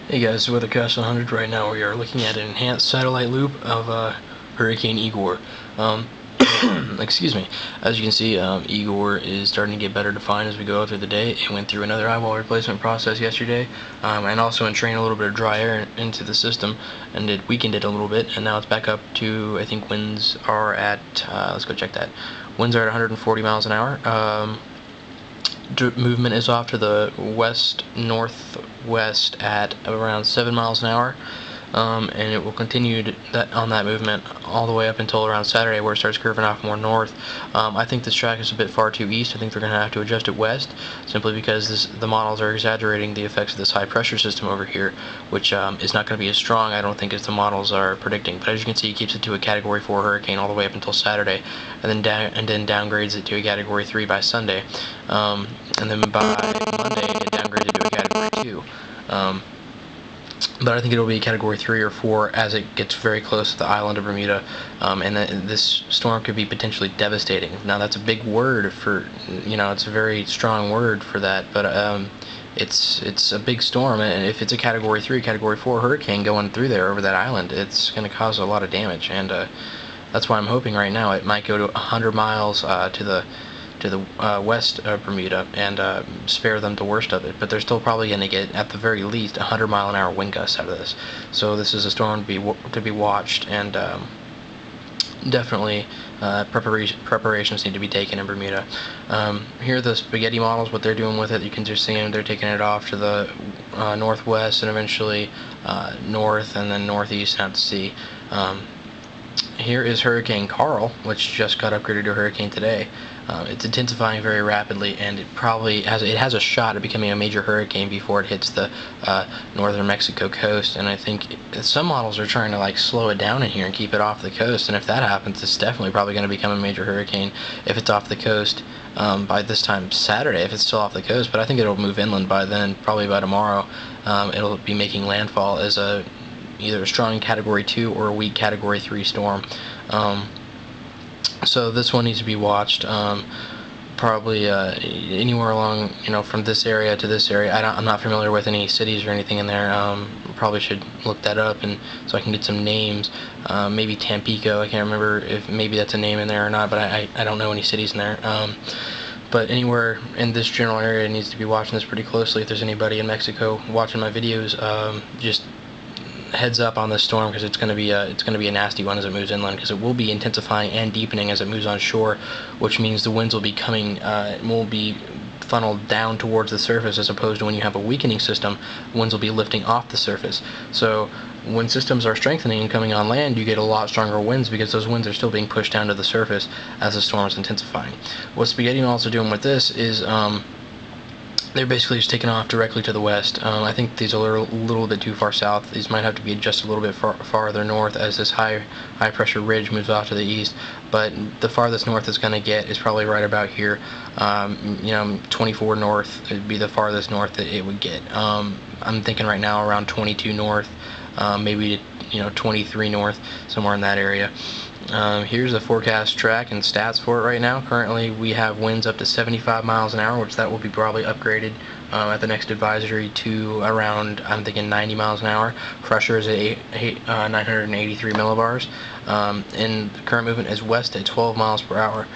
Hey guys, Weathercast 100. Right now we are looking at an enhanced satellite loop of Hurricane Igor. Excuse me. As you can see, Igor is starting to get better defined as we go through the day. It went through another eyewall replacement process yesterday, and also entrained a little bit of dry air into the system, and it weakened it a little bit, and now it's back up to, I think winds are at, let's go check that. Winds are at 140 miles an hour. Movement is off to the west-northwest at around 7 miles an hour, and it will continue on that movement all the way up until around Saturday, where it starts curving off more north. I think this track is a bit far too east. I think they're going to have to adjust it west, simply because the models are exaggerating the effects of this high pressure system over here, which is not going to be as strong, I don't think, as the models are predicting. But as you can see, it keeps it to a Category 4 hurricane all the way up until Saturday, and then downgrades it to a Category 3 by Sunday, and then by Monday it downgrades it to a Category 2. But I think it'll be Category 3 or 4 as it gets very close to the island of Bermuda, and this storm could be potentially devastating. Now that's a big word for, it's a very strong word for that, but it's a big storm, and if it's a Category 3, Category 4 hurricane going through there over that island, it's going to cause a lot of damage, and that's why I'm hoping right now it might go to 100 miles to the west of Bermuda and spare them the worst of it, but they're still probably going to get, at the very least, 100 mile an hour wind gusts out of this. So this is a storm to be watched, and definitely preparations need to be taken in Bermuda. Here are the spaghetti models, what they're doing with it. You can just see them, they're taking it off to the northwest and eventually north and then northeast out to sea. Here is Hurricane Karl, which just got upgraded to a hurricane today. It's intensifying very rapidly, and it probably has a shot at becoming a major hurricane before it hits the northern Mexico coast. And I think some models are trying to slow it down in here and keep it off the coast. And if that happens, it's definitely probably going to become a major hurricane if it's off the coast by this time Saturday, if it's still off the coast. But I think it'll move inland by then, probably by tomorrow. It'll be making landfall as either a strong Category 2 or a weak Category 3 storm. So this one needs to be watched. Probably anywhere along, from this area to this area. I'm not familiar with any cities or anything in there. Probably should look that up, and so I can get some names. Maybe Tampico. I can't remember if maybe that's a name in there or not, but I don't know any cities in there. But anywhere in this general area needs to be watching this pretty closely. If there's anybody in Mexico watching my videos, just heads up on this storm, because it's going to be a nasty one as it moves inland, because it will be intensifying and deepening as it moves on shore, which means the winds will be coming, will be funneled down towards the surface, as opposed to when you have a weakening system, winds will be lifting off the surface. So when systems are strengthening and coming on land, you get a lot stronger winds, because those winds are still being pushed down to the surface as the storm is intensifying. What Spaghetti are also doing with this is they're basically just taking off directly to the west. I think these are a little bit too far south. These might have to be adjusted a little bit farther north as this high pressure ridge moves off to the east. But the farthest north it's going to get is probably right about here. 24 north would be the farthest north that it would get. I'm thinking right now around 22 north, maybe 23 north, somewhere in that area. Here's the forecast track and stats for it right now. Currently we have winds up to 75 miles an hour, which that will be probably upgraded at the next advisory to around, I'm thinking, 90 miles an hour. Pressure is at 983 millibars, and the current movement is west at 12 miles per hour.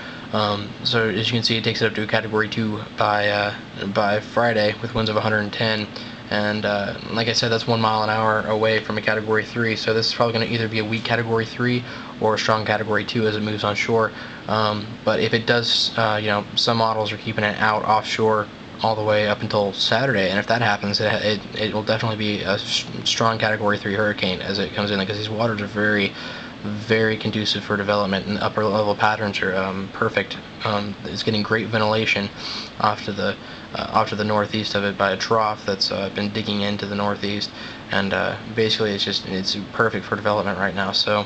So as you can see, it takes it up to a Category 2 by Friday with winds of 110. And like I said, that's 1 mile an hour away from a Category 3, so this is probably going to either be a weak Category 3 or a strong Category 2 as it moves on shore. But if it does, some models are keeping it out offshore all the way up until Saturday, and if that happens, it will definitely be a strong Category 3 hurricane as it comes in, because these waters are very, very conducive for development, and upper level patterns are perfect. It's getting great ventilation off to the northeast of it by a trough that's been digging into the northeast, and basically it's perfect for development right now. So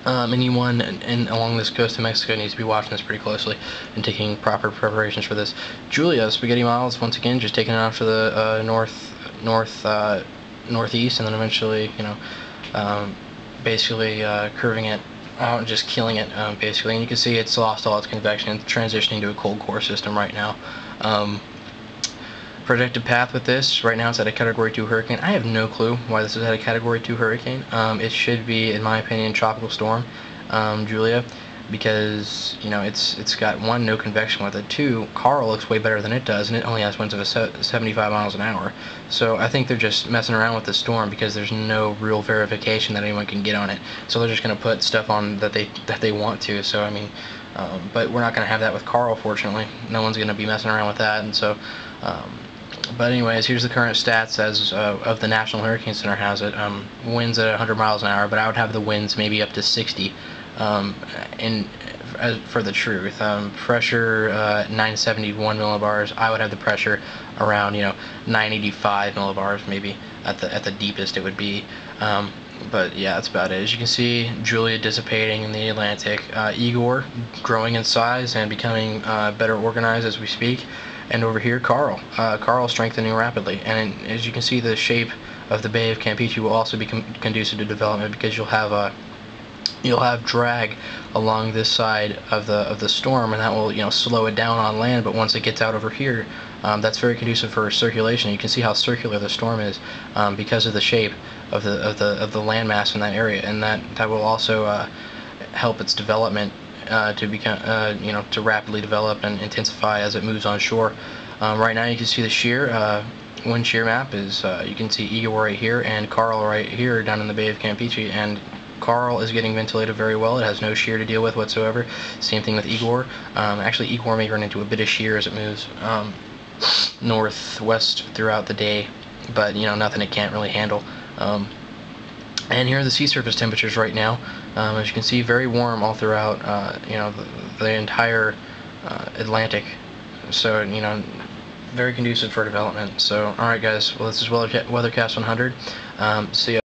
anyone along this coast of Mexico needs to be watching this pretty closely and taking proper preparations for this. Julia, Spaghetti Miles, once again, just taking it off to the northeast, and then eventually, basically curving it out and just killing it, basically. And you can see it's lost all its convection and transitioning to a cold core system right now. Projected path with this, right now it's at a Category 2 hurricane. I have no clue why this is at a Category 2 hurricane. It should be, in my opinion, tropical storm, Julia, because, you know, it's got, one, no convection with it, two, Karl looks way better than it does, and it only has winds of 75 miles an hour. So I think they're just messing around with the storm because there's no real verification that anyone can get on it. So they're just going to put stuff on that they want to. So I mean, but we're not going to have that with Karl, fortunately. No one's going to be messing around with that, and so. But anyways, here's the current stats as of the National Hurricane Center has it. Winds at 100 miles an hour, but I would have the winds maybe up to 60. For the truth, pressure 971 millibars. I would have the pressure around 985 millibars, maybe at the deepest it would be. But yeah, that's about it. As you can see, Julia dissipating in the Atlantic, Igor growing in size and becoming better organized as we speak. And over here, Karl. Karl strengthening rapidly. And as you can see, the shape of the Bay of Campeche will also be conducive to development because you'll have drag along this side of the storm, and that will slow it down on land. But once it gets out over here, that's very conducive for circulation. You can see how circular the storm is because of the shape of the landmass in that area, and that will also help its development to become to rapidly develop and intensify as it moves on shore. Right now you can see the shear wind shear map is you can see Igor right here and Karl right here down in the Bay of Campeche, and Karl is getting ventilated very well. It has no shear to deal with whatsoever. Same thing with Igor. Actually, Igor may run into a bit of shear as it moves northwest throughout the day, but nothing it can't really handle. And here are the sea surface temperatures right now. As you can see, very warm all throughout the entire Atlantic. So very conducive for development. So alright guys, well, this is Weathercast 100. See ya.